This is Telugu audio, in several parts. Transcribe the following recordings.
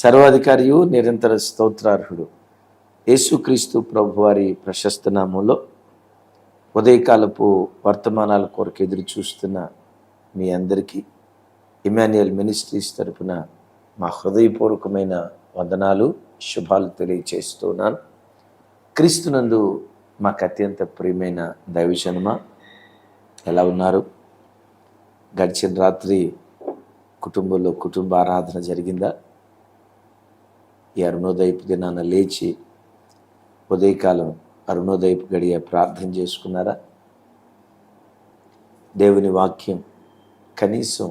సర్వాధికారియు నిరంతర స్తోత్రార్హుడు యేసుక్రీస్తు ప్రభువారి ప్రశస్త నామంలో ఉదయకాలపు వర్తమానాల కొరకు ఎదురు చూస్తున్న మీ అందరికీ ఇమాన్యుయల్ మినిస్ట్రీస్ తరపున మా హృదయపూర్వకమైన వందనాలు శుభాలు తెలియచేస్తున్నాను. క్రీస్తునందు మాకు అత్యంత ప్రియమైన దైవజనమా, ఎలా ఉన్నారు? గడిచిన రాత్రి కుటుంబంలో కుటుంబ ఆరాధన జరిగిందా? ఈ అరుణోదయపు దినాన లేచి ఉదయకాలం అరుణోదయపు గడియ ప్రార్థన చేసుకున్నారా? దేవుని వాక్యం కనీసం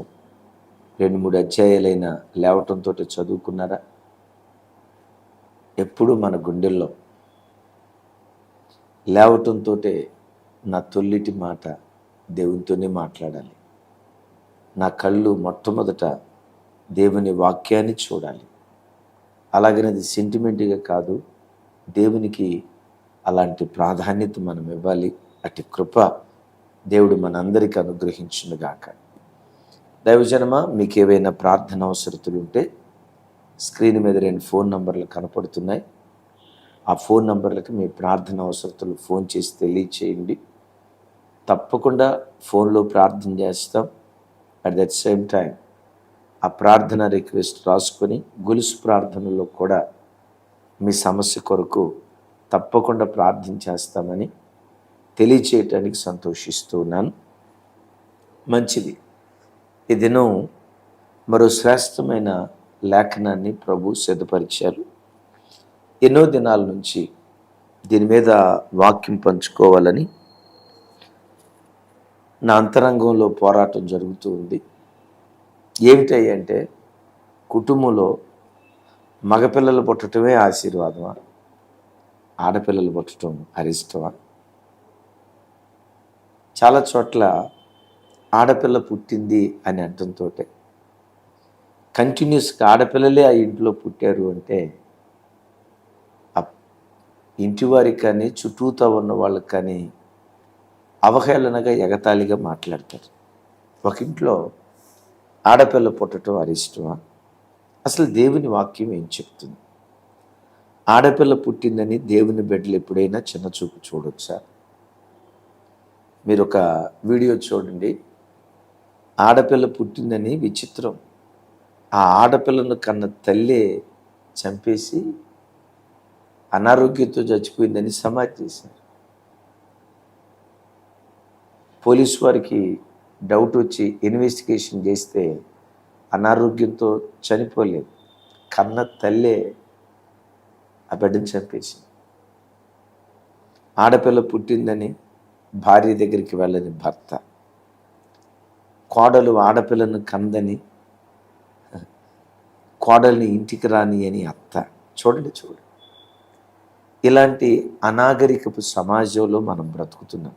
2-3 అధ్యాయాలైనా లేవటంతో చదువుకున్నారా? ఎప్పుడు మన గుండెల్లో లేవటంతో నా తొల్లిటి మాట దేవునితోనే మాట్లాడాలి, నా కళ్ళు మొట్టమొదట దేవుని వాక్యాన్ని చూడాలి. అలాగనే అది సెంటిమెంట్గా కాదు, దేవునికి అలాంటి ప్రాధాన్యత మనం ఇవ్వాలి. అటు కృప దేవుడు మనందరికీ అనుగ్రహించునుగాక. దైవజనమా, మీకు ఏవైనా ప్రార్థన అవసరతలు ఉంటే స్క్రీన్ మీద 2 ఫోన్ నంబర్లు కనపడుతున్నాయి. ఆ ఫోన్ నంబర్లకు మీ ప్రార్థన అవసరతలు ఫోన్ చేసి తెలియచేయండి. తప్పకుండా ఫోన్లో ప్రార్థన చేస్తాం. అట్ దట్ సేమ్ టైం ఆ ప్రార్థన రిక్వెస్ట్ రాసుకొని గొలుసు ప్రార్థనలో కూడా మీ సమస్య కొరకు తప్పకుండా ప్రార్థన చేస్తామని తెలియచేయటానికి సంతోషిస్తూ ఉన్నాను. మంచిది. ఈ దినం మరో శ్రేష్టమైన లేఖనాన్ని ప్రభు సిద్ధపరిచారు. ఎన్నో దినాల నుంచి దీని మీద వాక్యం పంచుకోవాలని నా అంతరంగంలో పోరాటం జరుగుతూ ఉంది. ఏమిటంటే, కుటుంబంలో మగపిల్లలు పుట్టడమే ఆశీర్వాదమా, ఆడపిల్లలు పుట్టడం అరిష్టమా? చాలా చోట్ల ఆడపిల్ల పుట్టింది అని అంటంతో కంటిన్యూస్గా ఆడపిల్లలే ఆ ఇంట్లో పుట్టారు అంటే ఇంటి వారికి కానీ చుట్టూతా ఉన్న వాళ్ళకి కానీ అవహేళనగా ఎగతాళిగా మాట్లాడతారు. ఒక ఇంట్లో ఆడపిల్ల పుట్టడం అరిష్టమా? అసలు దేవుని వాక్యం ఏం చెప్తుంది? ఆడపిల్ల పుట్టిందని దేవుని బిడ్డలు ఎప్పుడైనా చిన్న చూపు చూడొచ్చా? మీరు ఒక వీడియో చూడండి. ఆడపిల్ల పుట్టిందని విచిత్రం, ఆ ఆడపిల్లను కన్న తల్లే చంపేసి అనారోగ్యంతో చచ్చిపోయిందని సమాధి చేశారు. పోలీసు వారికి డౌట్ వచ్చి ఇన్వెస్టిగేషన్ చేస్తే అనారోగ్యంతో చనిపోలేదు, కన్న తల్లే ఆ బిడ్డను చంపేసి. ఆడపిల్ల పుట్టిందని భార్య దగ్గరికి వెళ్ళని భర్త, కోడలు ఆడపిల్లను కందని కోడల్ని ఇంటికి రాని అని అత్త. చూడండి. ఇలాంటి అనాగరికపు సమాజంలో మనం బ్రతుకుతున్నాం.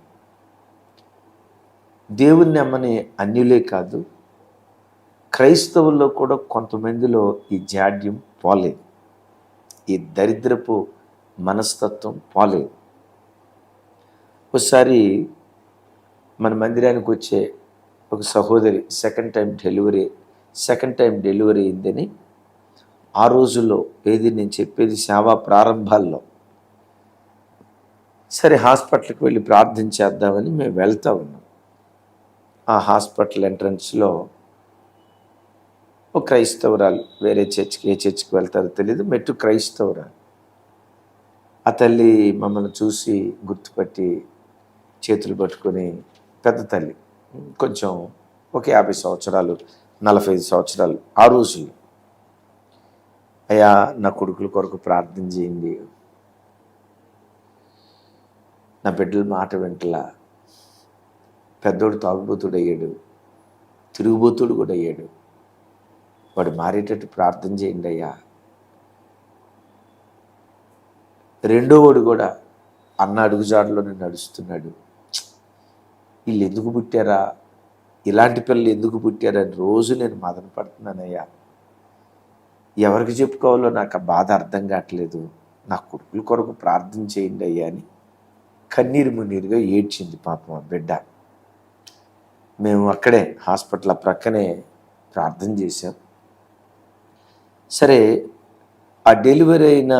దేవుణ్ణి నమ్మని అన్యులే కాదు, క్రైస్తవుల్లో కూడా కొంతమందిలో ఈ జాడ్యం పోలేదు, ఈ దరిద్రపు మనస్తత్వం పోలేదు. ఒకసారి మన మందిరానికి వచ్చే ఒక సహోదరి సెకండ్ టైం డెలివరీ అయిందని, ఆ రోజుల్లో ఏది నేను చెప్పేది సేవా ప్రారంభాల్లో, సరే హాస్పిటల్కి వెళ్ళి ప్రార్థన చేద్దామని మేము వెళ్తూ ఉన్నాం. ఆ హాస్పిటల్ ఎంట్రన్స్లో ఒక క్రైస్తవురాలు, వేరే చర్చికి, ఏ చర్చికి వెళ్తారో తెలియదు, మెట్టు క్రైస్తవురాలు. ఆ తల్లి మమ్మల్ని చూసి గుర్తుపట్టి చేతులు పట్టుకొని, పెద్ద తల్లి, కొంచెం ఒక 50 సంవత్సరాలు 45 సంవత్సరాలు ఆ రోజుల్లో, అయ్యా నా కొడుకుల కొరకు ప్రార్థన చేయండి, నా బిడ్డల మాట వెంటలా, పెద్దోడు తాగుబోతుడు అయ్యాడు, తిరుగుబోతుడు కూడా అయ్యాడు, వాడు మారేటట్టు ప్రార్థన చేయండి అయ్యా. రెండో వాడు కూడా అన్న అడుగుజాడలోనే నడుస్తున్నాడు. వీళ్ళు ఎందుకు పుట్టారా, ఇలాంటి పిల్లలు ఎందుకు పుట్టారని రోజు నేను మదన పడుతున్నానయ్యా. ఎవరికి చెప్పుకోవాలో నాకు ఆ బాధ అర్థం కావట్లేదు, నా కొడుకుల కొరకు ప్రార్థన చేయండి అయ్యా అని కన్నీరు మున్నీరుగా ఏడ్చింది పాపం ఆ బిడ్డ. మేము అక్కడే హాస్పిటల్ ప్రక్కనే ప్రార్థన చేశాం. సరే, ఆ డెలివరీ అయిన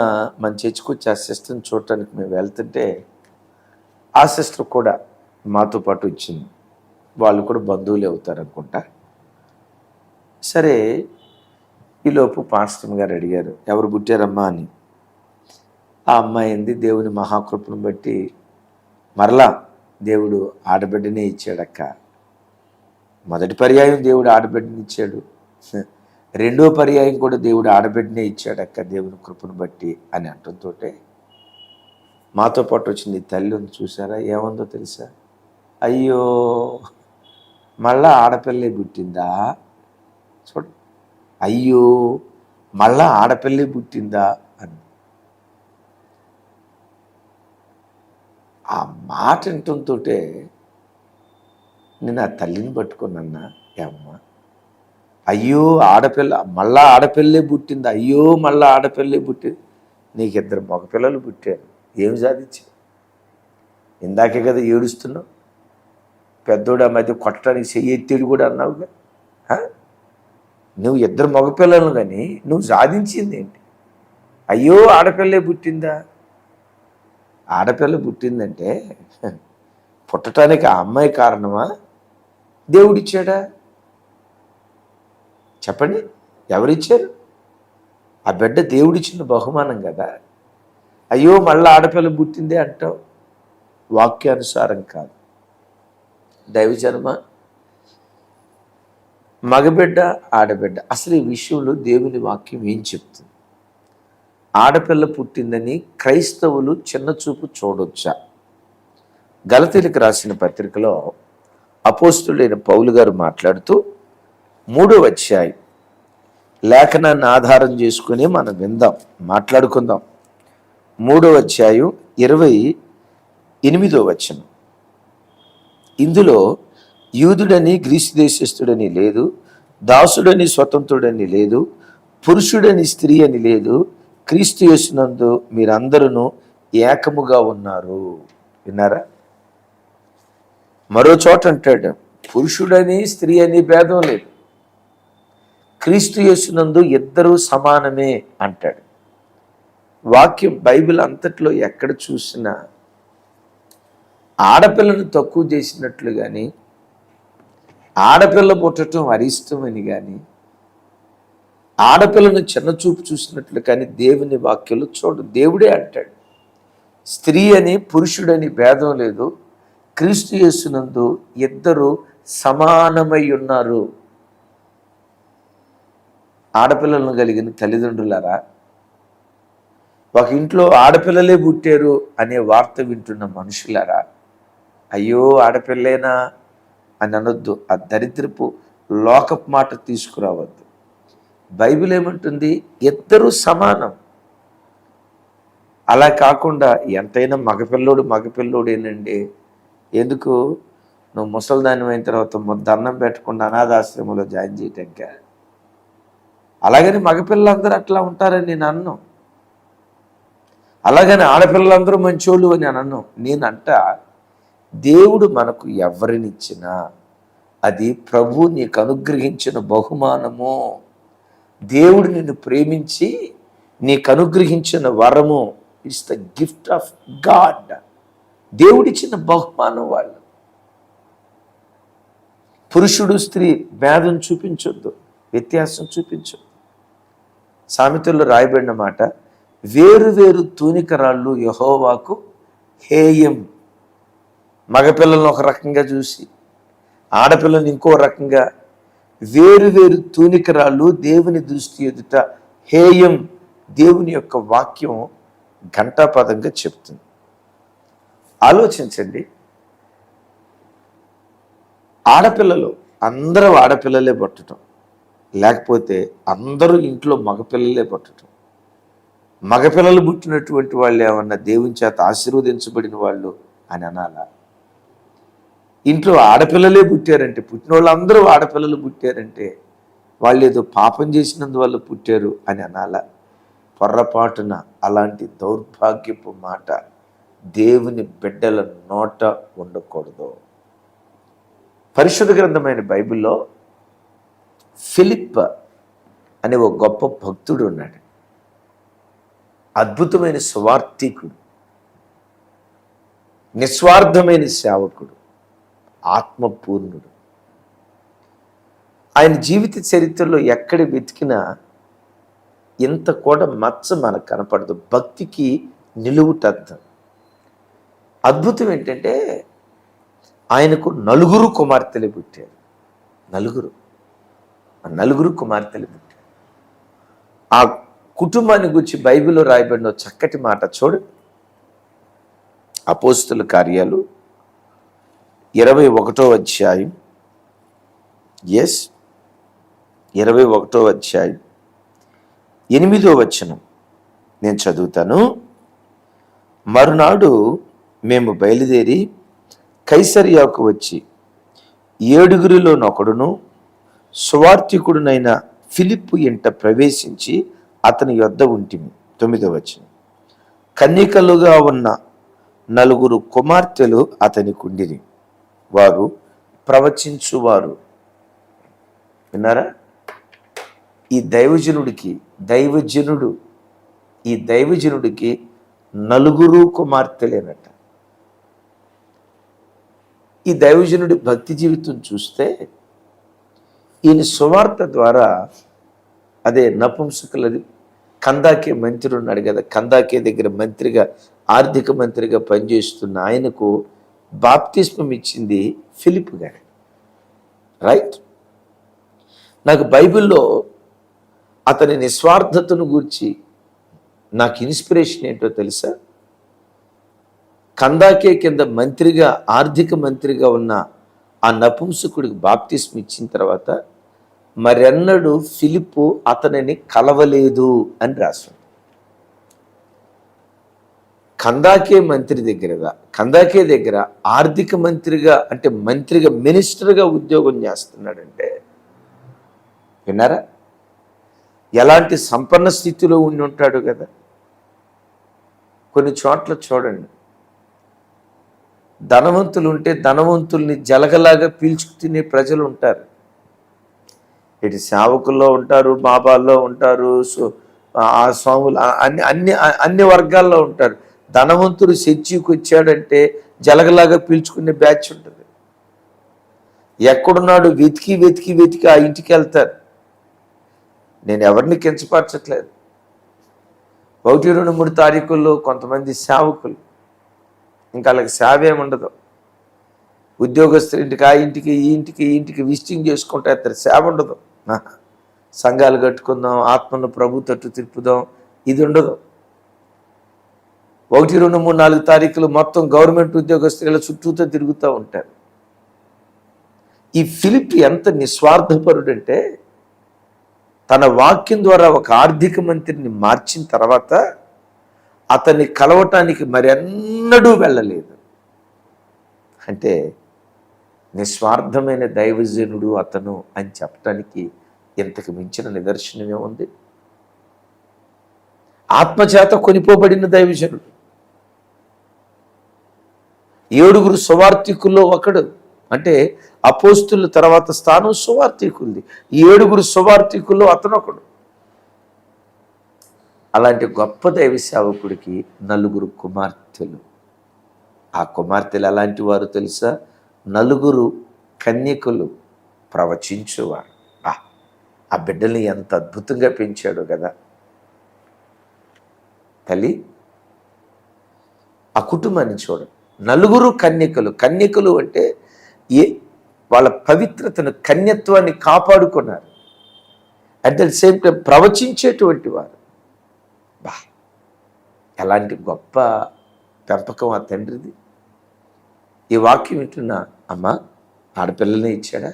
మన చర్చికి వచ్చి ఆ సిస్టర్ని చూడటానికి మేము వెళ్తుంటే ఆ సిస్టర్ కూడా మాతో పాటు వచ్చింది. వాళ్ళు కూడా బంధువులే అవుతారు అనుకుంటా. సరే, ఈలోపు పాస్టర్ గారు అడిగారు, ఎవరు పుట్టారమ్మా అని. ఆ అమ్మాయి ఏంది, దేవుని మహాకృపను బట్టి మరలా దేవుడు ఆడబిడ్డనే ఇచ్చాడక్క. మొదటి పర్యాయం దేవుడు ఆడబిడ్డని ఇచ్చాడు, రెండో పర్యాయం కూడా దేవుడు ఆడబిడ్డనే ఇచ్చాడక్క దేవుని కృపను బట్టి అని అంటంతో మాతో పాటు వచ్చింది తల్లి ఉంది చూసారా, ఏముందో తెలుసా, అయ్యో మళ్ళా ఆడపిల్లే పుట్టిందా, చూడ, అయ్యో మళ్ళా ఆడపిల్లే పుట్టిందా అని. ఆ మాట వింటంతో నేను ఆ తల్లిని పట్టుకున్నా, అమ్మ అయ్యో ఆడపిల్ల మళ్ళా ఆడపిల్లే పుట్టింది, అయ్యో మళ్ళా ఆడపిల్లే పుట్టింది, నీకు 2 మగపిల్లలు పుట్టారు, ఏమి సాధించి? ఇందాకే కదా ఏడుస్తున్నావు, పెద్దోడు ఆ మధ్య కొట్టడానికి చెయ్యి ఎత్తేడు కూడా అన్నావుగా. నువ్వు 2 మగపిల్లలు కానీ నువ్వు సాధించింది ఏంటి? అయ్యో ఆడపిల్లే పుట్టిందా? ఆడపిల్ల పుట్టిందంటే పుట్టడానికి ఆ అమ్మాయి కారణమా, దేవుడిచ్చాడా? చెప్పండి, ఎవరిచ్చారు? ఆ బిడ్డ దేవుడిచ్చిన బహుమానం కదా. అయ్యో మళ్ళీ ఆడపిల్ల పుట్టిందే అంటావు, వాక్యానుసారం కాదు. దైవజన్మ, మగబిడ్డ ఆడబిడ్డ, అసలు ఈ విషయంలో దేవుని వాక్యం ఏం చెప్తుంది? ఆడపిల్ల పుట్టిందని క్రైస్తవులు చిన్న చూపు చూడొచ్చా? గలతీలకు రాసిన పత్రికలో అపోస్తుడైన పౌలు గారు మాట్లాడుతూ 3వ అధ్యాయం లేఖనాన్ని ఆధారం చేసుకుని మనం విందాం, మాట్లాడుకుందాం. 3వ అధ్యాయం 28వ వచనం. ఇందులో యూదుడని గ్రీసు దేశస్థుడని లేదు, దాసుడని స్వతంత్రుడని లేదు, పురుషుడని స్త్రీ అని లేదు, క్రీస్తు యేసునందు మీరందరూ ఏకముగా ఉన్నారు. విన్నారా? మరో చోట అంటాడు, పురుషుడని స్త్రీ అని భేదం లేదు, క్రీస్తు యేసునందు ఇద్దరూ సమానమే అంటాడు. వాక్యం బైబిల్ అంతట్లో ఎక్కడ చూసినా ఆడపిల్లను తక్కువ చేసినట్లు కానీ, ఆడపిల్ల పుట్టడం అరిష్టమని కానీ, ఆడపిల్లను చిన్నచూపు చూసినట్లు కానీ దేవుని వాక్యంలో చూడు. దేవుడే అంటాడు, స్త్రీ అని పురుషుడని భేదం లేదు, క్రీస్తు యేసునందు ఇద్దరు సమానమై ఉన్నారు. ఆడపిల్లలను కలిగిన తల్లిదండ్రులారా, ఒక ఇంట్లో ఆడపిల్లలే పుట్టారు అనే వార్త వింటున్న మనుషులారా, అయ్యో ఆడపిల్లేనా అని అనొద్దు. ఆ దరిద్రపు లోకపు మాట తీసుకురావద్దు. బైబిల్ ఏమంటుంది? ఇద్దరు సమానం. అలా కాకుండా ఎంతైనా మగపిల్లోడేనండి. ఎందుకు? నువ్వు ముసలిదాని అయిన తర్వాత దండం పెట్టకుండా అనాథాశ్రమంలో జాయిన్ చేయటాక. అలాగని మగపిల్లలందరూ అట్లా ఉంటారని నేను అన్ను, అలాగని ఆడపిల్లలందరూ మంచోళ్ళు అని అన్ను. నేనంట, దేవుడు మనకు ఎవరినిచ్చినా అది ప్రభు నీకు అనుగ్రహించిన బహుమానము. దేవుడు నిన్ను ప్రేమించి నీకు అనుగ్రహించిన వరము. It's the gift of God. దేవుడిచ్చిన బహుమానం. వాళ్ళు పురుషుడు స్త్రీ భేదం చూపించొద్దు, వ్యత్యాసం చూపించొద్దు. సామెతల్లో రాయబడిన మాట, వేరు వేరు తూనికరాళ్ళు యెహోవాకు హేయం. మగపిల్లలను ఒక రకంగా చూసి ఆడపిల్లని ఇంకో రకంగా, వేరు వేరు తూనికరాళ్ళు దేవుని దృష్టి ఎదుట హేయం. దేవుని యొక్క వాక్యం ఘంటాపదంగా చెప్తుంది. ఆలోచించండి, ఆడపిల్లలు అందరూ ఆడపిల్లలే పుట్టడం, లేకపోతే అందరూ ఇంట్లో మగపిల్లలే పుట్టడం. మగపిల్లలు పుట్టినటువంటి వాళ్ళు ఏమన్నా దేవుని చేత ఆశీర్వదించబడిన వాళ్ళు అని అనాలా? ఇంట్లో ఆడపిల్లలే పుట్టారంటే, పుట్టిన వాళ్ళందరూ ఆడపిల్లలు పుట్టారంటే వాళ్ళు ఏదో పాపం చేసినందువల్ల పుట్టారు అని అనాలా? పొర్రపాటున అలాంటి దౌర్భాగ్యపు మాట దేవుని బిడ్డల నోట ఉండకూడదు. పరిశుద్ధ గ్రంథమైన బైబిల్లో ఫిలిప్ అనే ఒక గొప్ప భక్తుడు ఉన్నాడు. అద్భుతమైన సువార్థికుడు, నిస్వార్థమైన సేవకుడు, ఆత్మపూర్ణుడు. ఆయన జీవిత చరిత్రలో ఎక్కడ వెతికినా ఇంత కూడా మచ్చ మనకు కనపడదు. భక్తికి నిలువుటద్దం. అద్భుతం ఏంటంటే ఆయనకు 4 కుమార్తెలు పుట్టారు. 4 కుమార్తెలు పుట్టారు. ఆ కుటుంబాన్ని గురించి బైబిల్లో రాయబడిన చక్కటి మాట చూడు. అపోస్తుల కార్యాలు 21వ అధ్యాయం, 21వ అధ్యాయం 8వ వచనం నేను చదువుతాను. మరునాడు మేము బయలుదేరి కైసరియాకు వచ్చి 7 సువార్థికుడునైన ఫిలిప్పు ఇంట ప్రవేశించి అతని యొద్ద ఉంటిమి. 9వ వచనం. కన్యకలుగా ఉన్న 4 కుమార్తెలు అతనికి ఉండిరి. వారు ప్రవచించువారు. విన్నారా? ఈ దైవజనుడికి 4 కుమార్తెలేనట. ఈ దైవజనుడి భక్తి జీవితం చూస్తే ఈయన సువార్త ద్వారా, అదే నపుంసకులది కందాకే మంత్రి ఉన్నాడు కదా, కందాకే దగ్గర మంత్రిగా, ఆర్థిక మంత్రిగా పనిచేస్తున్న ఆయనకు బాప్తిస్మం ఇచ్చింది ఫిలిప్ గారు. రైట్? నాకు బైబిల్లో అతని నిస్వార్థతను గూర్చి నాకు ఇన్స్పిరేషన్ ఏంటో తెలుసా? కందాకే కింద మంత్రిగా, ఆర్థిక మంత్రిగా ఉన్న ఆ నపుంసకుడికి బాప్తిస్మం ఇచ్చిన తర్వాత మరెన్నడూ ఫిలిప్పు అతనిని కలవలేదు అని రాశాడు. కందాకే దగ్గర ఆర్థిక మంత్రిగా, అంటే మంత్రిగా, మినిస్టర్గా ఉద్యోగం చేస్తున్నాడంటే విన్నారా? ఎలాంటి సంపన్న స్థితిలో ఉండి ఉంటాడు కదా. కొన్ని చోట్ల చూడండి, ధనవంతులు ఉంటే ధనవంతుల్ని జలగలాగా పీల్చుకు తినే ప్రజలు ఉంటారు. ఇటు సేవకుల్లో ఉంటారు, బాబాల్లో ఉంటారు, ఆ స్వాములు, అన్ని వర్గాల్లో ఉంటారు. ధనవంతుడు చర్చికి వచ్చాడంటే జలగలాగా పీల్చుకునే బ్యాచ్ ఉంటుంది. ఎక్కడున్నాడు వెతికి వెతికి వెతికి ఆ ఇంటికి వెళ్తారు. నేను ఎవరిని కించపరచట్లేదు. 1, 2, 3 తారీఖుల్లో కొంతమంది సేవకులు ఇంకా వాళ్ళకి సేవ ఏముండదు. ఉద్యోగస్తులు ఇంటికి, ఆ ఇంటికి, ఈ ఇంటికి విజిటింగ్ చేసుకుంటూ వెళ్తారు. సేవ ఉండదు. సంఘాలు కట్టుకుందాం, ఆత్మను ప్రభు తట్టు తిప్పుదాం, ఇది ఉండదు. 1, 2, 3, 4 తారీఖులు మొత్తం గవర్నమెంట్ ఉద్యోగస్తుల చుట్టూతో తిరుగుతూ ఉంటారు. ఈ ఫిలిప్ ఎంత నిస్వార్థపరుడంటే తన వాక్యం ద్వారా ఒక ఆర్థిక మంత్రిని మార్చిన తర్వాత అతన్ని కలవటానికి మరెన్నడూ వెళ్ళలేదు. అంటే నిస్వార్థమైన దైవజనుడు అతను అని చెప్పటానికి ఇంతకు మించిన నిదర్శనమే ఉంది. ఆత్మచేత కొనిపోబడిన దైవజనుడు. 7 సువార్థికుల్లో ఒకడు. అంటే అపోస్తుల తర్వాత స్థానం సువార్థికులది. 7 సువార్థికుల్లో అతను ఒకడు. అలాంటి గొప్ప దైవ సేవకుడికి 4 కుమార్తెలు. ఆ కుమార్తెలు ఎలాంటి వారు తెలుసా? 4 కన్యకులు, ప్రవచించువారు. ఆ బిడ్డల్ని ఎంత అద్భుతంగా పెంచాడు కదా తల్లి. ఆ కుటుంబాన్ని చూడండి. 4 కన్యకలు. కన్యకలు అంటే వాళ్ళ పవిత్రతను, కన్యత్వాన్ని కాపాడుకున్నారు. అట్ ద సేమ్ టైం ప్రవచించేటువంటి వారు. ఎలాంటి గొప్ప పెంపకం ఆ తండ్రిది. ఈ వాక్యం వింటున్నా, అమ్మ ఆడపిల్లల్ని ఇచ్చాడా?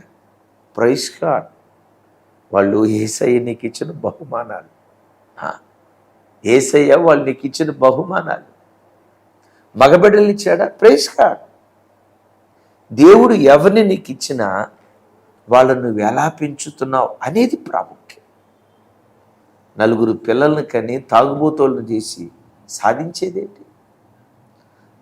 Praise god. వాళ్ళు యేసయ్య నీకు ఇచ్చిన బహుమానాలు. యేసయ్య వాళ్ళు నీకు ఇచ్చిన బహుమానాలు. మగబిడ్డల్ని ఇచ్చాడా? Praise god. దేవుడు ఎవరిని నీకు ఇచ్చినా వాళ్ళను నువ్వు ఎలా పెంచుతున్నావు అనేది ప్రాముఖ్యం. 4 పిల్లల్ని కని తాగుబోతోళ్ళను చేసి సాధించేదేంటి?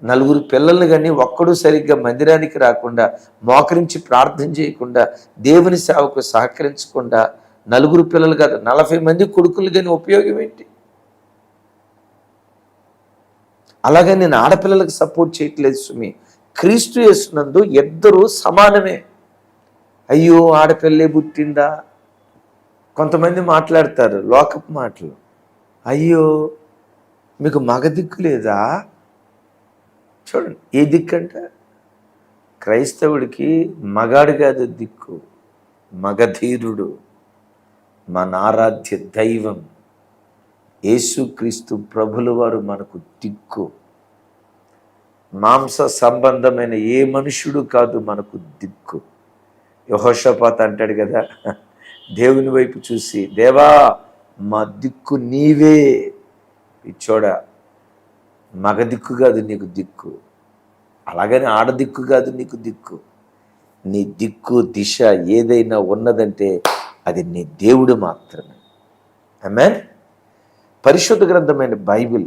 4 పిల్లల్ని కానీ ఒక్కడూ సరిగ్గా మందిరానికి రాకుండా, మోకరించి ప్రార్థన చేయకుండా, దేవుని సేవకు సహకరించకుండా 4 పిల్లలు కాదు 40 మంది కొడుకులు కానీ ఉపయోగం ఏంటి? అలాగే నేను ఆడపిల్లలకు సపోర్ట్ చేయట్లేదు సుమి. క్రీస్తు యేసునందు ఇద్దరూ సమానమే. అయ్యో ఆడపిల్లే పుట్టిందా, కొంతమంది మాట్లాడతారు లోకపు మాటలు. అయ్యో మీకు మగ దిక్కు లేదా? చూడండి, ఏ దిక్కు అంట? క్రైస్తవుడికి మగాడు కాదు దిక్కు, మగధీరుడు, మన ఆరాధ్య దైవం యేసుక్రీస్తు ప్రభుల వారు మనకు దిక్కు. మాంస సంబంధమైన ఏ మనుషుడు కాదు మనకు దిక్కు. యెహోషాపాతు అంటాడు కదా, దేవుని వైపు చూసి, దేవా మా దిక్కు నీవే. పిచ్చోడా, మగ దిక్కు కాదు నీకు దిక్కు, అలాగని ఆడదిక్కు కాదు నీకు దిక్కు. నీ దిక్కు దిశ ఏదైనా ఉన్నదంటే అది నీ దేవుడు మాత్రమే. ఆమేన్. పరిశుద్ధ గ్రంథమైన బైబిల్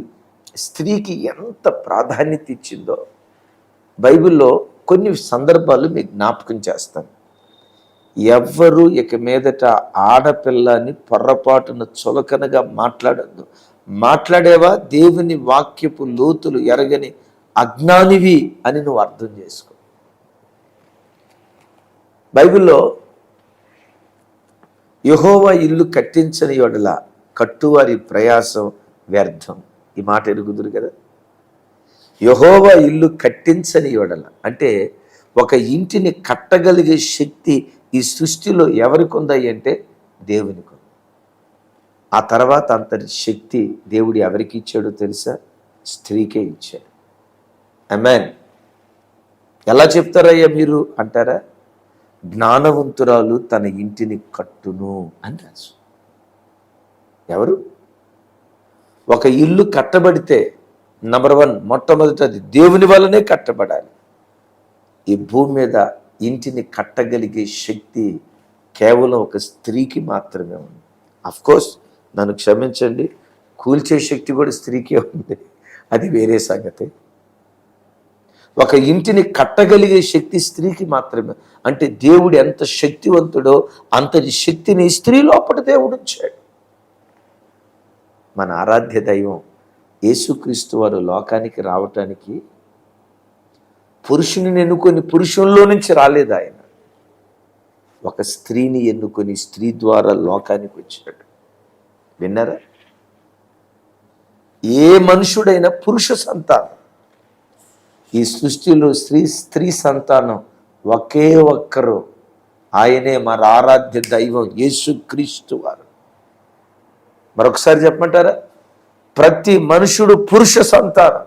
స్త్రీకి ఎంత ప్రాధాన్యత ఇచ్చిందో బైబిల్లో కొన్ని సందర్భాలు మీకు జ్ఞాపకం చేస్తాను. ఎవ్వరూ ఇక మీదట ఆడపిల్లని పొర్రపాటున చులకనగా మాట్లాడద్దు. మాట్లాడేవా దేవుని వాక్యపు లోతులు ఎరగని అజ్ఞానివి అని నువ్వు అర్థం చేసుకో. బైబిల్లో యెహోవా ఇల్లు కట్టించని యెడల కట్టువారి ప్రయాసం వ్యర్థం. ఈ మాట ఎరుగుదురు కదా. యెహోవా ఇల్లు కట్టించని యెడల అంటే ఒక ఇంటిని కట్టగలిగే శక్తి ఈ సృష్టిలో ఎవరికి ఉందాయి అంటే దేవునికి ఉంది. ఆ తర్వాత అంతటి శక్తి దేవుడు ఎవరికి ఇచ్చాడో తెలుసా? స్త్రీకే ఇచ్చాడు. ఆమేన్. ఎలా చెప్తారయ్యా మీరు అంటారా? జ్ఞానవంతురాలు తన ఇంటిని కట్టును అని రాసు. ఎవరు? ఒక ఇల్లు కట్టబడితే నంబర్ 1 మొట్టమొదటి అది దేవుని వల్లనే కట్టబడాలి. ఈ భూమి మీద ఇంటిని కట్టగలిగే శక్తి కేవలం ఒక స్త్రీకి మాత్రమే ఉంది. అఫ్కోర్స్ నన్ను క్షమించండి, కూల్చే శక్తి కూడా స్త్రీకే ఉంది, అది వేరే సంగతి. ఒక ఇంటిని కట్టగలిగే శక్తి స్త్రీకి మాత్రమే. అంటే దేవుడు ఎంత శక్తివంతుడో అంతటి శక్తిని స్త్రీ లోపల దేవుడు ఉంచాడు. మన ఆరాధ్య దైవం యేసుక్రీస్తు వారు లోకానికి రావటానికి పురుషుని ఎన్నుకొని పురుషుల్లో నుంచి రాలేదు ఆయన. ఒక స్త్రీని ఎన్నుకొని స్త్రీ ద్వారా లోకానికి వచ్చాడు. విన్నారా? ఏ మనుషుడైనా పురుష సంతానం. ఈ సృష్టిలో స్త్రీ సంతానం ఒకే ఒక్కరు, ఆయనే మన ఆరాధ్య దైవం యేసుక్రీస్తు వారు. మరొకసారి చెప్పమంటారా? ప్రతి మనుషుడు పురుష సంతానం.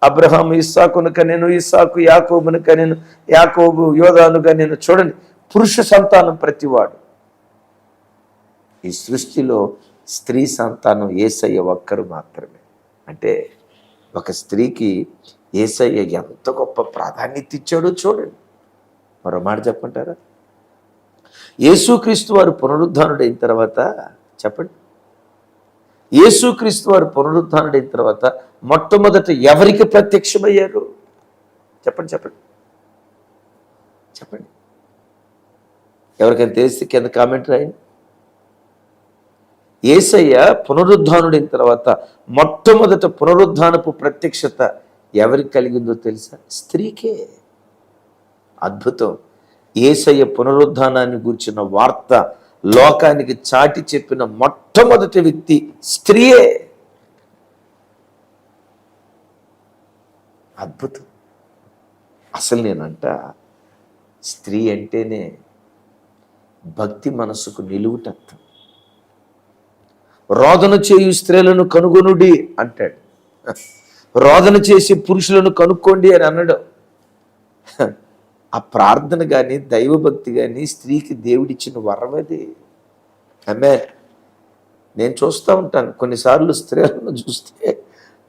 అబ్రహాము ఇస్సాకును కనెను, ఇస్సాకు యాకోబును కనెను, యాకోబు యోధాను కనెను. చూడండి, పురుష సంతానం ప్రతివాడు. ఈ సృష్టిలో స్త్రీ సంతానం యేసయ్య ఒక్కరు మాత్రమే. అంటే ఒక స్త్రీకి యేసయ్య ఎంత గొప్ప ప్రాధాన్యత ఇచ్చాడో చూడండి. మరో మాట చెప్పంటారా? యేసుక్రీస్తు వారు పునరుద్ధానుడైన తర్వాత, చెప్పండి, యేసుక్రీస్తు వారు పునరుద్ధానుడైన తర్వాత మొట్టమొదట ఎవరికి ప్రత్యక్షమయ్యారు? చెప్పండి చెప్పండి చెప్పండి. ఎవరికైనా తెలిస్తే కింద కామెంట్ రాయండి. యేసయ్య పునరుద్ధానుడైన తర్వాత మొట్టమొదట పునరుద్ధానపు ప్రత్యక్షత ఎవరికి కలిగిందో తెలుసా? స్త్రీకే. అద్భుతం. యేసయ్య పునరుద్ధానాన్ని గురించిన వార్త లోకానికి చాటి చెప్పిన మొట్టమొదటి వ్యక్తి స్త్రీయే. అద్భుతం. అసలు నేనంట స్త్రీ అంటేనే భక్తి మనసుకు నిలువుటత్వం. రోదన చేయు స్త్రీలను కనుగొనుడి అంటాడు. రోదన చేసి పురుషులను కనుక్కోండి అని అన్నాడు. ఆ ప్రార్థన కానీ దైవభక్తి కానీ స్త్రీకి దేవుడిచ్చిన వరమది. ఆమేన్. నేను చూస్తూ ఉంటాను, కొన్నిసార్లు స్త్రీలను చూస్తే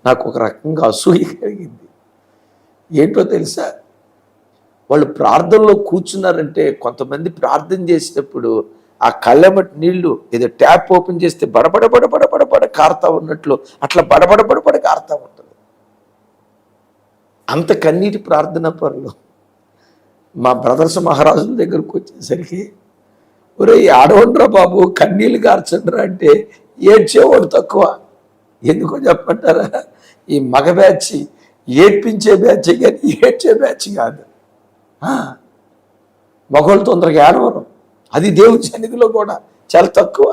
నాకు ఒక రకంగా అసూయ కలిగింది. ఏంటో తెలుసా? వాళ్ళు ప్రార్థనలో కూర్చున్నారంటే, కొంతమంది ప్రార్థన చేసేటప్పుడు ఆ కళ్ళెమటి నీళ్లు ఏదో ట్యాప్ ఓపెన్ చేస్తే బడబడ బడబడ బడబడ కారుతా ఉన్నట్లు అట్లా బడబడ బడబడ కారుతా ఉంటుంది. అంత కన్నీటి ప్రార్థన పరులు. మా బ్రదర్స్ మహారాజుల దగ్గరకు వచ్చేసరికి, ఒరే ఆడవండ్రా బాబు, కన్నీళ్ళు కార్చండ్రా అంటే ఏడ్చేవాడు తక్కువ. ఎందుకో చెప్పంటారా? ఈ మగ బ్యాచ్ ఏడ్పించే బ్యాచ్ కానీ ఏడ్చే బ్యాచ్ కాదు. మగవాళ్ళు తొందరగా ఏడవరు, అది దేవుని సన్నిధిలో కూడా చాలా తక్కువ.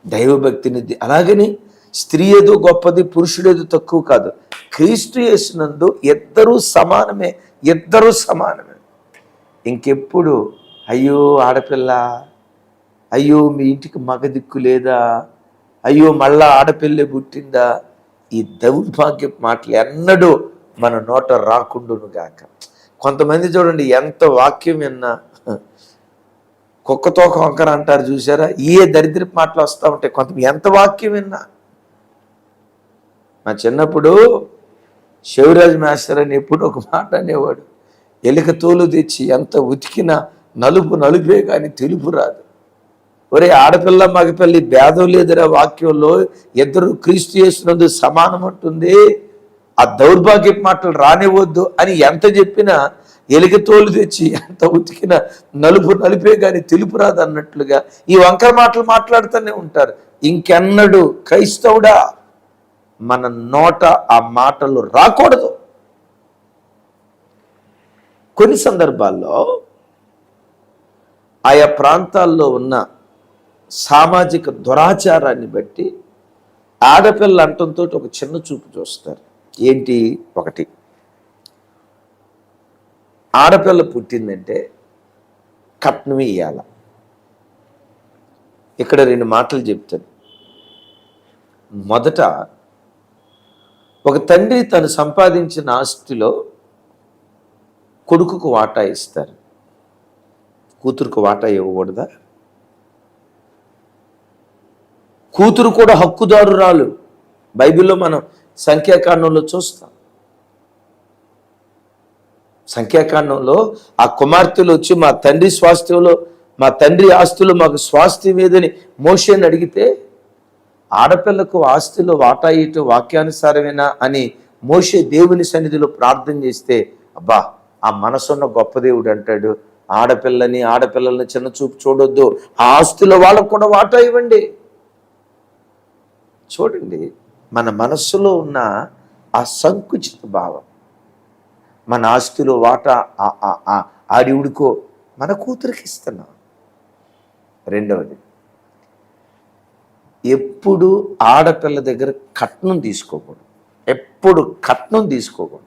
దైవభక్తిని అలాగని స్త్రీ ఏదో గొప్పది, పురుషుడేదో తక్కువ కాదు. క్రీస్తు యేసునందు ఇద్దరూ సమానమే, ఇద్దరూ సమానమే. ఇంకెప్పుడు అయ్యో ఆడపిల్ల, అయ్యో మీ ఇంటికి మగ దిక్కు లేదా, అయ్యో మళ్ళా ఆడపిల్లే పుట్టిందా, ఈ దౌర్భాగ్య మాటలు ఎన్నడూ మన నోట రాకుండును గాక. కొంతమంది చూడండి, ఎంత వాక్యం విన్నా కుక్కతో కొంకర అంటారు చూసారా, ఏ దరిద్రపు మాటలు వస్తూ ఉంటాయి. కొంతమంది ఎంత వాక్యం విన్నా. మా చిన్నప్పుడు శివరాజ్ మాస్టర్ అని ఎప్పుడు ఒక మాట అనేవాడు, ఎలుక తోలు తెచ్చి ఎంత ఉతికినా నలుపు నలుపే కానీ తెలుపు రాదు. ఒరే ఆడపిల్ల మగపిల్లి భేదం లేదురా, వాక్యంలో ఇద్దరు క్రీస్తు యేసునందు సమానం అంటుంది. ఆ దౌర్భాగ్య మాటలు రానివద్దు అని ఎంత చెప్పినా ఎలుక తోలు తెచ్చి ఎంత ఉతికినా నలుపు నలిపే కానీ తెలుపు రాదు అన్నట్లుగా ఈ వంకర మాటలు మాట్లాడుతూనే ఉంటారు. ఇంకెన్నడూ క్రైస్తవుడా మన నోట ఆ మాటలు రాకూడదు. కొన్ని సందర్భాల్లో ఆయా ప్రాంతాల్లో ఉన్న సామాజిక దురాచారాన్ని బట్టి ఆడపిల్ల అంటంతో ఒక చిన్న చూపు చూస్తారు. ఏంటి? ఒకటి, ఆడపిల్ల పుట్టిందంటే కట్నం ఇయ్యాల. ఇక్కడ రెండు మాటలు చెప్తాను. మొదట, ఒక తండ్రి తను సంపాదించిన ఆస్తిలో కొడుకుకు వాటా ఇస్తారు, కూతురుకు వాటా ఇవ్వకూడదా? కూతురు కూడా హక్కుదారురాలు. బైబిల్లో మనం సంఖ్యాకాండంలో చూస్తాం. సంఖ్యాకాండంలో ఆ కుమార్తెలు వచ్చి మా తండ్రి స్వాస్థ్యంలో, మా తండ్రి ఆస్తిలో మాకు స్వాస్థ్యం ఏదని మోషేని అడిగితే, ఆడపిల్లకు ఆస్తిలో వాటా ఇటు వాక్యానుసారమేనా అని మోషే దేవుని సన్నిధిలో ప్రార్థన చేస్తే, అబ్బా ఆ మనసున్న గొప్ప దేవుడు అంటాడు, ఆడపిల్లల్ని చిన్న చూపు చూడొద్దు, ఆ ఆస్తిలో వాళ్ళకు కూడా వాటా ఇవ్వండి. చూడండి, మన మనస్సులో ఉన్న ఆ సంకుచిత భావం, మన ఆస్తిలో వాటా ఆడివుడికో మన కూతురికి ఇస్తున్నాం. రెండవది, ఎప్పుడు ఆడపిల్ల దగ్గర కట్నం తీసుకోకూడదు, ఎప్పుడు కట్నం తీసుకోకూడదు.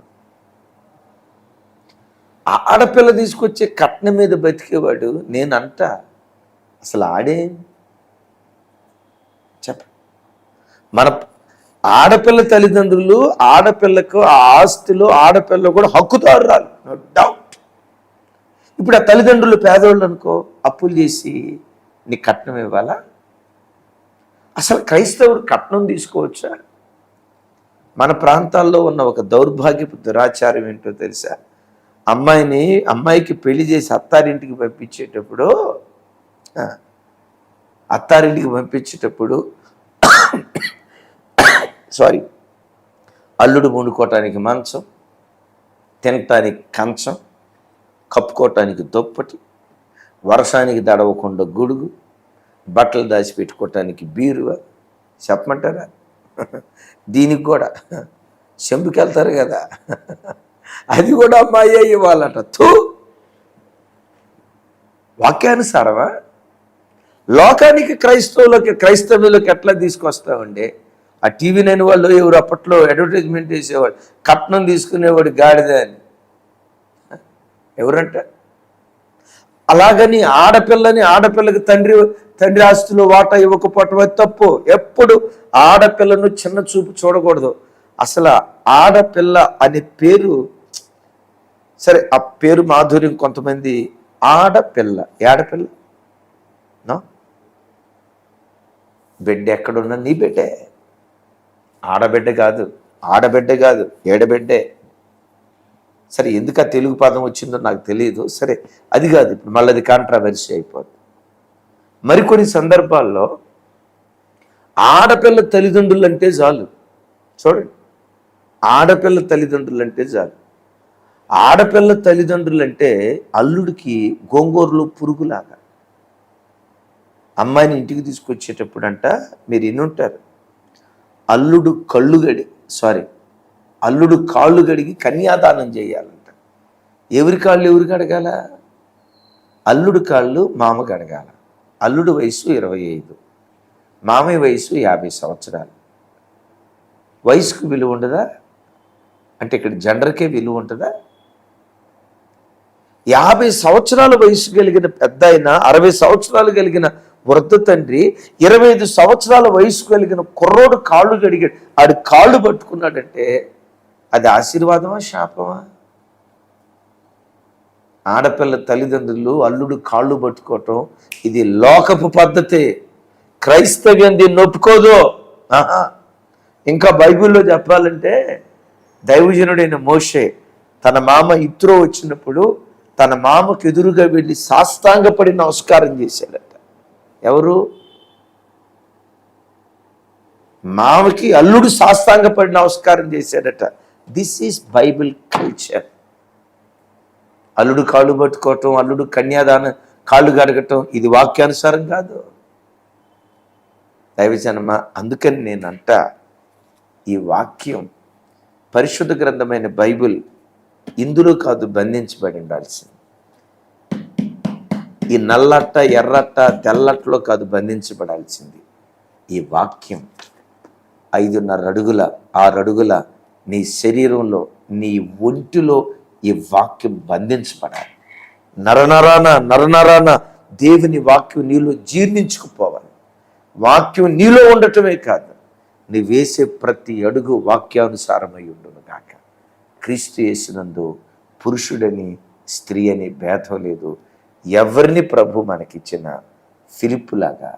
ఆడపిల్ల తీసుకొచ్చే కట్నం మీద బతికేవాడు నేనంట అసలు ఆడే చెప్ప. మన ఆడపిల్ల తల్లిదండ్రులు ఆడపిల్లకు ఆ ఆస్తిలో ఆడపిల్ల కూడా హక్కుదారురాలు, నో డౌట్. ఇప్పుడు ఆ తల్లిదండ్రులు పేదవాళ్ళు అనుకో, అప్పులు చేసి నీ కట్నం ఇవ్వాలా? అసలు క్రైస్తవుడు కట్నం తీసుకోవచ్చా? మన ప్రాంతాల్లో ఉన్న ఒక దౌర్భాగ్యపు దురాచారం ఏంటో తెలుసా? అమ్మాయికి పెళ్లి చేసి అత్తారింటికి పంపించేటప్పుడు అల్లుడు వండుకోవటానికి మంచం, తినటానికి కంచం, కప్పుకోవటానికి దుప్పటి, వర్షానికి దడవకుండా గొడుగు, బట్టలు దాచిపెట్టుకోవటానికి బీరువా. చెప్పమంటారా? దీనికి కూడా చెంబుకి వెళ్తారు కదా, అది కూడా అమ్మాయి ఇవ్వాలట. వాక్యానుసారమా? లోకానికి క్రైస్తవులకి ఎట్లా తీసుకొస్తామండి? ఆ టీవీ నైన్ వాళ్ళు ఎవరు అప్పట్లో అడ్వర్టైజ్మెంట్ చేసేవాడు, కట్నం తీసుకునేవాడు గాడిద అని. ఎవరంట? అలాగని ఆడపిల్లకి తండ్రి ఆస్తిలో వాటా ఇవ్వకపోవటం అది తప్పు. ఎప్పుడు ఆడపిల్లను చిన్న చూపు చూడకూడదు. అసలు ఆడపిల్ల అనే పేరు, సరే ఆ పేరు మాధుర్యం, కొంతమంది ఆడపిల్ల బిడ్డ ఎక్కడున్నా నీ బిడ్డే, ఆడబిడ్డ కాదు ఏడబిడ్డే. సరే, ఎందుకు ఆ తెలుగు పదం వచ్చిందో నాకు తెలియదు. సరే, అది కాదు, ఇప్పుడు మళ్ళీ అది కాంట్రవర్సీ అయిపోతుంది. మరికొన్ని సందర్భాల్లో ఆడపిల్ల తల్లిదండ్రులు అంటే చాలు. చూడండి, ఆడపిల్ల తల్లిదండ్రులు అంటే అల్లుడికి గోంగూరలో పురుగులాగా. అమ్మాయిని ఇంటికి తీసుకొచ్చేటప్పుడు అంట మీరు ఎన్నుంటారు, అల్లుడు కాళ్ళు గడిగి కన్యాదానం చేయాలంట. ఎవరి కాళ్ళు ఎవరికి అడగాల? అల్లుడు కాళ్ళు మామకు అడగాల. అల్లుడు వయసు 25, మామయ్య వయసు 50 సంవత్సరాలు. వయసుకు విలువ ఉండదా? అంటే ఇక్కడ జెండర్కే విలువ ఉంటుందా? 50 సంవత్సరాల వయసు కలిగిన పెద్ద ఆయన, 60 సంవత్సరాలు కలిగిన వృద్ధ తండ్రి, 25 సంవత్సరాల వయసు కలిగిన కుర్రోడు కాళ్ళు గడిగాడు. ఆడు కాళ్ళు పట్టుకున్నాడంటే అది ఆశీర్వాదమా శాపమా? ఆడపిల్ల తల్లిదండ్రులు అల్లుడు కాళ్ళు పట్టుకోవటం ఇది లోకపు పద్ధతి. క్రైస్తవ్యం దీన్ని ఒప్పుకోదు. ఇంకా బైబిల్లో చెప్పాలంటే దైవజనుడైన మోషే తన మామ ఇత్రో వచ్చినప్పుడు తన మామకు ఎదురుగా వెళ్ళి సాష్టాంగపడి నమస్కారం చేశాడట. ఎవరు? మామకి అల్లుడు సాష్టాంగపడి నమస్కారం చేశాడట. This is Bible culture. అల్లుడు కాళ్ళు పట్టుకోవటం, అల్లుడు కన్యాదానం కాళ్ళు గడగటం ఇది వాక్యానుసారం కాదు దైవజనమ. అందుకని నేనంట ఈ వాక్యం పరిశుద్ధ గ్రంథమైన బైబిల్ ఇందులో కాదు బంధించబడి ఉండాల్సింది. ఈ నల్లట్ట ఎర్రట్ట తెల్లట్లో కాదు బంధించబడాల్సింది. ఈ వాక్యం 5.5 అడుగుల 6 అడుగుల నీ శరీరంలో నీ ఒంటిలో ఈ వాక్యం బంధించబడాలి. నరనరాన దేవుని వాక్యం నీలో జీర్ణించుకుపోవాలి. వాక్యం నీలో ఉండటమే కాదు, నీ వేసే ప్రతి అడుగు వాక్యానుసారమై ఉండును గాక. క్రీస్తు యేసునందు పురుషుడని స్త్రీ అని భేదం లేదు. ఎవరిని ప్రభు మనకిచ్చిన ఫిలిప్పులాగా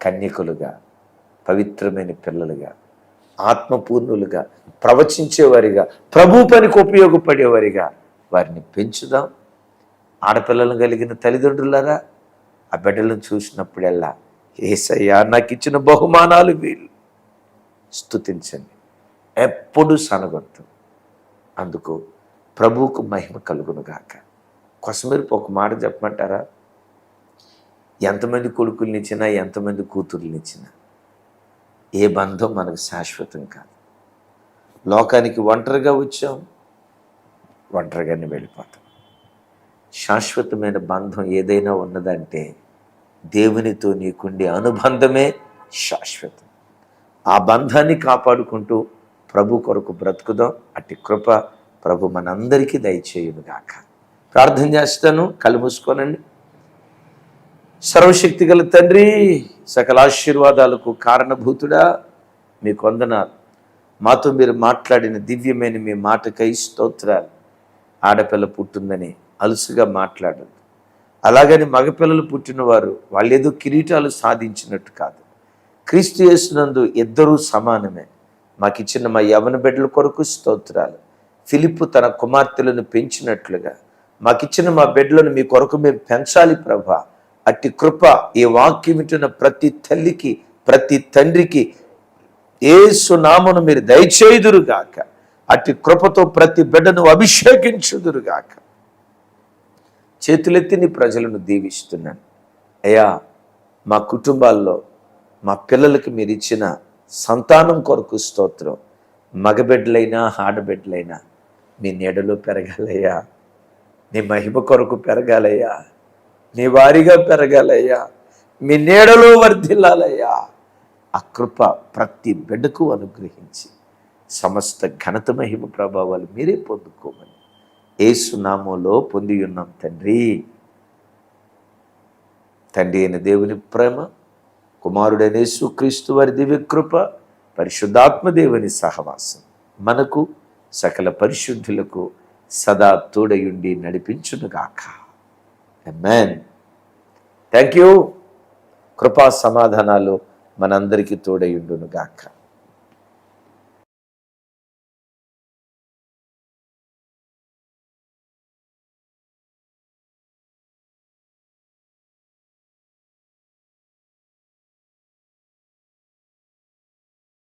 కన్యకులుగా, పవిత్రమైన పిల్లలుగా, ఆత్మపూర్ణులుగా, ప్రవచించేవారిగా, ప్రభు పనికి ఉపయోగపడేవారిగా వారిని పెంచుదాం. ఆడపిల్లలను కలిగిన తల్లిదండ్రులారా, ఆ బిడ్డలను చూసినప్పుడల్లా యేసయ్యా నాకు ఇచ్చిన బహుమానాలు వీళ్ళు స్తుతించండి, ఎప్పుడు సనగొద్దు. అందుకు ప్రభువుకు మహిమ కలుగునుగాక. కొసమెరుపు ఒక మాట చెప్పమంటారా? ఎంతమంది కొడుకుల్నిచ్చినా, ఎంతమంది కూతుర్నిచ్చినా ఏ బంధం మనకు శాశ్వతం కాదు. లోకానికి ఒంటరిగా వచ్చాం, ఒంటరిగానే వెళ్ళిపోతాం. శాశ్వతమైన బంధం ఏదైనా ఉన్నదంటే దేవునితో నీకుండే అనుబంధమే శాశ్వతం. ఆ బంధాన్ని కాపాడుకుంటూ ప్రభు కొరకు బ్రతుకుదాం. అట్టి కృప ప్రభు మనందరికీ దయచేయునుగాక. ప్రార్థన చేస్తాను, కళ్ళు మూసుకోనండి. సర్వశక్తి గల తండ్రి, సకల ఆశీర్వాదాలకు కారణభూతుడా, మీకు వందనాలు. మాతో మీరు మాట్లాడిన దివ్యమైన మీ మాటకై స్తోత్రాలు. ఆడపిల్ల పుట్టిందని అలుసుగా మాట్లాడదు. అలాగని మగపిల్లలు పుట్టినవారు వాళ్ళేదో కిరీటాలు సాధించినట్టు కాదు. క్రీస్తు యేసునందు ఇద్దరూ సమానమే. మాకిచ్చిన మా యవన బిడ్డల కొరకు స్తోత్రాలు. ఫిలిప్పు తన కుమార్తెలను పెంచినట్లుగా మాకిచ్చిన మా బిడ్డలను మీ కొరకు మేము పెంచాలి ప్రభా. అట్టి కృప ఈ వాక్యం వింటున్న ప్రతి తల్లికి, ప్రతి తండ్రికి యేసు నామమున మీరు దయచేయుదురుగాక. అట్టి కృపతో ప్రతి బిడ్డను అభిషేకించుదురుగాక. చేతులెత్తి నీ ప్రజలను దీవిస్తున్నాను అయ్యా. మా కుటుంబాల్లో మా పిల్లలకి మీరు ఇచ్చిన సంతానం కొరకు స్తోత్రం. మగబిడ్డలైనా ఆడబిడ్డలైనా మీ నీడలో పెరగాలయ్యా, నీ మహిమ కొరకు పెరగాలయ్యా, నీ వారిగా పెరగాలయ్యా, మీ నీడలో వర్ధిల్లాలయ్యా. ఆ కృప ప్రతి బిడ్డకు అనుగ్రహించి సమస్త ఘనత మహిమ ప్రభావాలు మీరే పొందుకోమని యేసు నామములో పొంది ఉన్నాం తండ్రి. తండ్రి అయిన దేవుని ప్రేమ, కుమారుడైన యేసుక్రీస్తు వారి దివ్య కృప, పరిశుద్ధాత్మ దేవుని సహవాసం మనకు సకల పరిశుద్ధులకు సదా తోడయుండి నడిపించునుగాక. ఆమేన్. Thank you. కృపా సమాధానాలు మనందరికీ తోడయుండునుగాక.